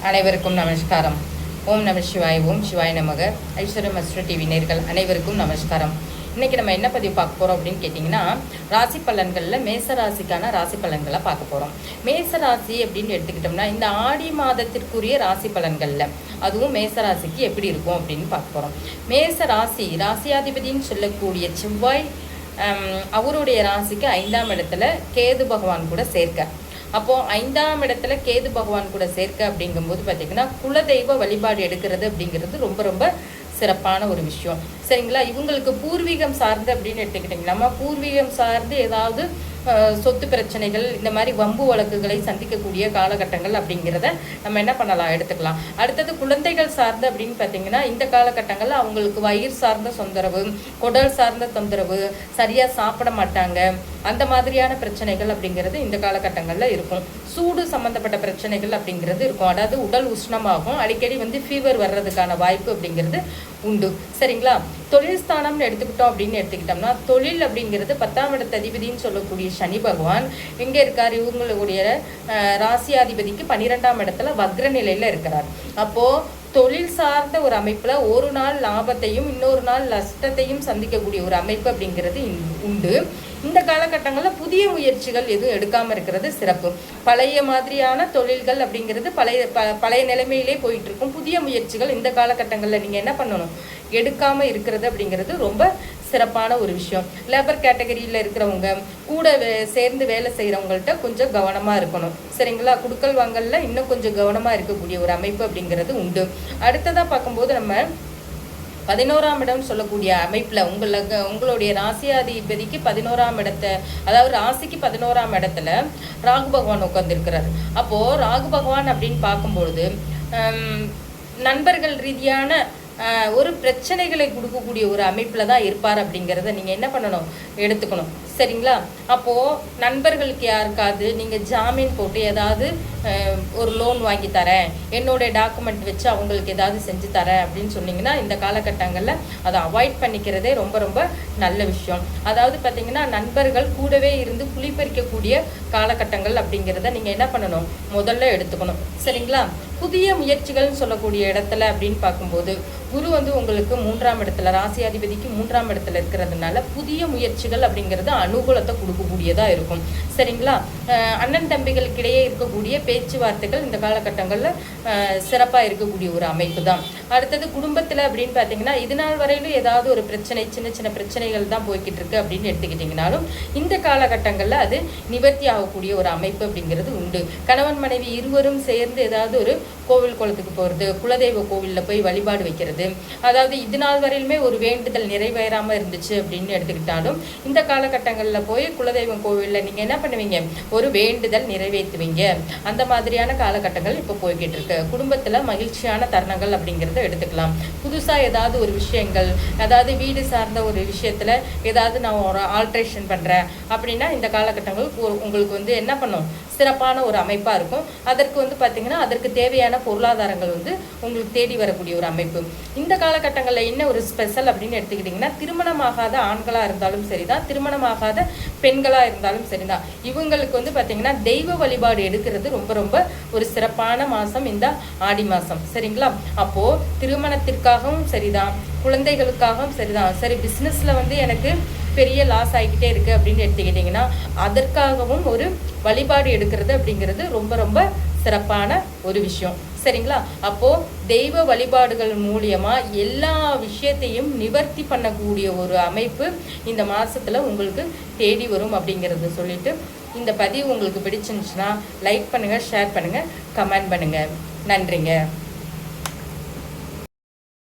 அனைவருக்கும் நமஸ்காரம். ஓம் நம சிவாய், ஓம் சிவாய் நமக. ஐஸ்வர்யம் அஸ்ட்ரோ டிவி நேயர்கள் அனைவருக்கும் நமஸ்காரம். இன்றைக்கி நம்ம என்ன பதிவு பார்க்க போகிறோம் அப்படின்னு கேட்டிங்கன்னா, ராசி பலன்களில் மேச ராசிக்கான ராசி பலன்களை பார்க்க போகிறோம். மேச ராசி அப்படின்னு எடுத்துக்கிட்டோம்னா, இந்த ஆடி மாதத்திற்குரிய ராசி பலன்களில் அதுவும் மேச ராசிக்கு எப்படி இருக்கும் அப்படின்னு பார்க்க போகிறோம். மேச ராசி, ராசியாதிபதினு சொல்லக்கூடிய செவ்வாய் அவருடைய ராசிக்கு 5ஆம் இடத்துல கேது பகவான் கூட சேர்க்க. அப்போது 5ஆம் இடத்துல கேது பகவான் கூட சேர்க்க அப்படிங்கும்போது பார்த்திங்கன்னா, குலதெய்வ வழிபாடு எடுக்கிறது அப்படிங்கிறது ரொம்ப ரொம்ப சிறப்பான ஒரு விஷயம். சரிங்களா? இவங்களுக்கு பூர்வீகம் சார்ந்து அப்படின்னு எடுத்துக்கிட்டிங்கன்னா, பூர்வீகம் சார்ந்து ஏதாவது சொத்து பிரச்சனைகள், இந்த மாதிரி வம்பு வழக்குகளை சந்திக்கக்கூடிய காலகட்டங்கள் அப்படிங்கிறத நம்ம என்ன பண்ணலாம், எடுத்துக்கலாம். அடுத்தது குழந்தைகள் சார்ந்து அப்படின்னு பார்த்தீங்கன்னா, இந்த காலகட்டங்களில் அவங்களுக்கு வயிறு சார்ந்த தொந்தரவு, குடல் சார்ந்த தொந்தரவு, சரியாக சாப்பிட மாட்டாங்க, அந்த மாதிரியான பிரச்சனைகள் அப்படிங்கிறது இந்த காலகட்டங்களில் இருக்கும். சூடு சம்மந்தப்பட்ட பிரச்சனைகள் அப்படிங்கிறது இருக்கும். அதாவது உடல் உஷ்ணமாகும், அடிக்கடி ஃபீவர் வர்றதுக்கான வாய்ப்பு அப்படிங்கிறது உண்டு. சரிங்களா? தொழில் ஸ்தானம்னு எடுத்துக்கிட்டோம்னா, தொழில் அப்படிங்கிறது 10ஆம் இடத்து அதிபதினு சொல்லக்கூடிய சனி பகவான் எங்கே இருக்கார்? இவங்களுடைய ராசியாதிபதிக்கு 12ஆம் இடத்துல வக்ர நிலையில் இருக்கிறார். அப்போது தொழில் சார்ந்த ஒரு அமைப்பில் ஒரு நாள் லாபத்தையும் இன்னொரு நாள் நஷ்டத்தையும் சந்திக்கக்கூடிய ஒரு அமைப்பு அப்படிங்கிறது உண்டு. இந்த காலகட்டங்களில் புதிய முயற்சிகள் எதுவும் எடுக்காமல் இருக்கிறது சிறப்பு. பழைய மாதிரியான தொழில்கள் அப்படிங்கிறது பழைய நிலைமையிலே போயிட்டுருக்கும். புதிய முயற்சிகள் இந்த காலகட்டங்களில் நீங்கள் என்ன பண்ணணும், எடுக்காமல் இருக்கிறது அப்படிங்கிறது ரொம்ப சிறப்பான ஒரு விஷயம். லேபர் கேட்டகரியில் இருக்கிறவங்க, கூட சேர்ந்து வேலை செய்கிறவங்கள்ட்ட கொஞ்சம் கவனமாக இருக்கணும். சரிங்களா? குடுக்கல் வாங்கல்ல இன்னும் கொஞ்சம் கவனமாக இருக்கக்கூடிய ஒரு அமைப்பு அப்படிங்கிறது உண்டு. அடுத்ததாக பார்க்கும்போது நம்ம 11ஆம் இடம் சொல்லக்கூடிய அமைப்பில் உங்களுடைய ராசியாதிபதிக்கு 11ஆம் இடத்தை, அதாவது ராசிக்கு 11ஆம் இடத்துல ராகு பகவான் உட்கார்ந்துருக்கிறார். அப்போது ராகு பகவான் அப்படின்னு பார்க்கும்பொழுது நண்பர்கள் ரீதியான ஒரு பிரச்சனைகளை கொடுக்கக்கூடிய ஒரு அமைப்பில் தான் இருப்பார் அப்படிங்கிறத நீங்கள் என்ன பண்ணணும், எடுத்துக்கணும். சரிங்களா? அப்போது நண்பர்களுக்கு யாருக்காவது நீங்கள் ஜாமீன் போட்டு ஏதாவது ஒரு லோன் வாங்கி தரேன், என்னோட டாக்குமெண்ட் வச்சு அவங்களுக்கு ஏதாவது செஞ்சு தரேன் அப்படின்னு சொன்னீங்கன்னா, இந்த காலகட்டங்களில் அதை அவாய்ட் பண்ணிக்கிறதே ரொம்ப ரொம்ப நல்ல விஷயம். அதாவது பார்த்திங்கன்னா, நண்பர்கள் கூடவே இருந்து குளிப்பறிக்கக்கூடிய காலகட்டங்கள் அப்படிங்கிறத நீங்கள் என்ன பண்ணணும், முதல்ல எடுத்துக்கணும். சரிங்களா? புதிய முயற்சிகள்னு சொல்லக்கூடிய இடத்துல அப்படின்னு பார்க்கும்போது குரு உங்களுக்கு 3ஆம் இடத்துல, ராசியாதிபதிக்கு 3ஆம் இடத்துல இருக்கிறதுனால புதிய முயற்சிகள் அப்படிங்கிறது அனுகூலத்தை கொடுக்கக்கூடியதாக இருக்கும். சரிங்களா? அண்ணன் தம்பிகளுக்கிடையே இருக்கக்கூடிய பேச்சுவார்த்தைகள் இந்த காலகட்டங்களில் சிறப்பாக இருக்கக்கூடிய ஒரு அமைப்பு தான். அடுத்தது குடும்பத்தில் அப்படின்னு பார்த்தீங்கன்னா, இது நாள் வரையிலும் ஏதாவது ஒரு பிரச்சனை, சின்ன சின்ன பிரச்சனைகள் தான் போய்கிட்டு இருக்கு அப்படின்னு எடுத்துக்கிட்டிங்கனாலும் இந்த காலகட்டங்களில் அது நிவர்த்தி ஆகக்கூடிய ஒரு அமைப்பு அப்படிங்கிறது உண்டு. கணவன் மனைவி இருவரும் சேர்ந்து ஏதாவது ஒரு கோவில் குளத்துக்கு போகிறது, குலதெய்வ கோவிலில் போய் வழிபாடு வைக்கிறது, அதாவது இது நாள் வரையிலுமே ஒரு வேண்டுதல் நிறைவேறாமல் இருந்துச்சு அப்படின்னு எடுத்துக்கிட்டாலும் இந்த காலகட்டங்களில் போய் குலதெய்வம் கோவிலில் நீங்கள் என்ன பண்ணுவீங்க, ஒரு வேண்டுதல் நிறைவேற்றுவீங்க. அந்த மாதிரியான காலகட்டங்கள் இப்போ போய்கிட்டு இருக்கு. குடும்பத்தில் மகிழ்ச்சியான தருணங்கள் அப்படிங்கிறத எடுத்துக்கலாம். புதுசாக ஏதாவது ஒரு விஷயங்கள், அதாவது வீடு சார்ந்த ஒரு விஷயத்தில் ஏதாவது நான் ஒரு ஆல்ட்ரேஷன் பண்ணுறேன் அப்படின்னா இந்த காலகட்டங்கள் உங்களுக்கு என்ன பண்ணும், சிறப்பான ஒரு அமைப்பாக இருக்கும். அதற்கு பார்த்திங்கன்னா, அதற்கு தேவையான பொருளாதாரங்கள் உங்களுக்கு தேடி வரக்கூடிய ஒரு அமைப்பு. இந்த காலகட்டங்களில் என்ன ஒரு ஸ்பெஷல் அப்படின்னு எடுத்துக்கிட்டிங்கன்னா, திருமணமாகாத ஆண்களாக இருந்தாலும் சரிதான், திருமணமாகாத பெண்களாக இருந்தாலும் சரிதான், இவங்களுக்கு பார்த்திங்கன்னா தெய்வ வழிபாடு எடுக்கிறது ரொம்ப ரொம்ப ஒரு சிறப்பான மாதம் இந்த ஆடி மாதம். சரிங்களா? அப்போது திருமணத்திற்காகவும் சரிதான், குழந்தைகளுக்காகவும் சரிதான், சரி பிஸ்னஸில் எனக்கு பெரிய லாஸ் ஆகிக்கிட்டே இருக்குது அப்படின்னு எடுத்துக்கிட்டிங்கன்னா, அதற்காகவும் ஒரு வழிபாடு எடுக்கிறது அப்படிங்கிறது ரொம்ப ரொம்ப சிறப்பான ஒரு விஷயம். சரிங்களா? அப்போது தெய்வ வழிபாடுகள் மூலியமாக எல்லா விஷயத்தையும் நிவர்த்தி பண்ணக்கூடிய ஒரு அமைப்பு இந்த மாதத்தில் உங்களுக்கு தேடி வரும் அப்படிங்கிறத சொல்லிட்டு, இந்த பதிவு உங்களுக்கு பிடிச்சிருந்துச்சுன்னா லைக் பண்ணுங்கள், ஷேர் பண்ணுங்கள், கமெண்ட் பண்ணுங்கள். நன்றிங்க.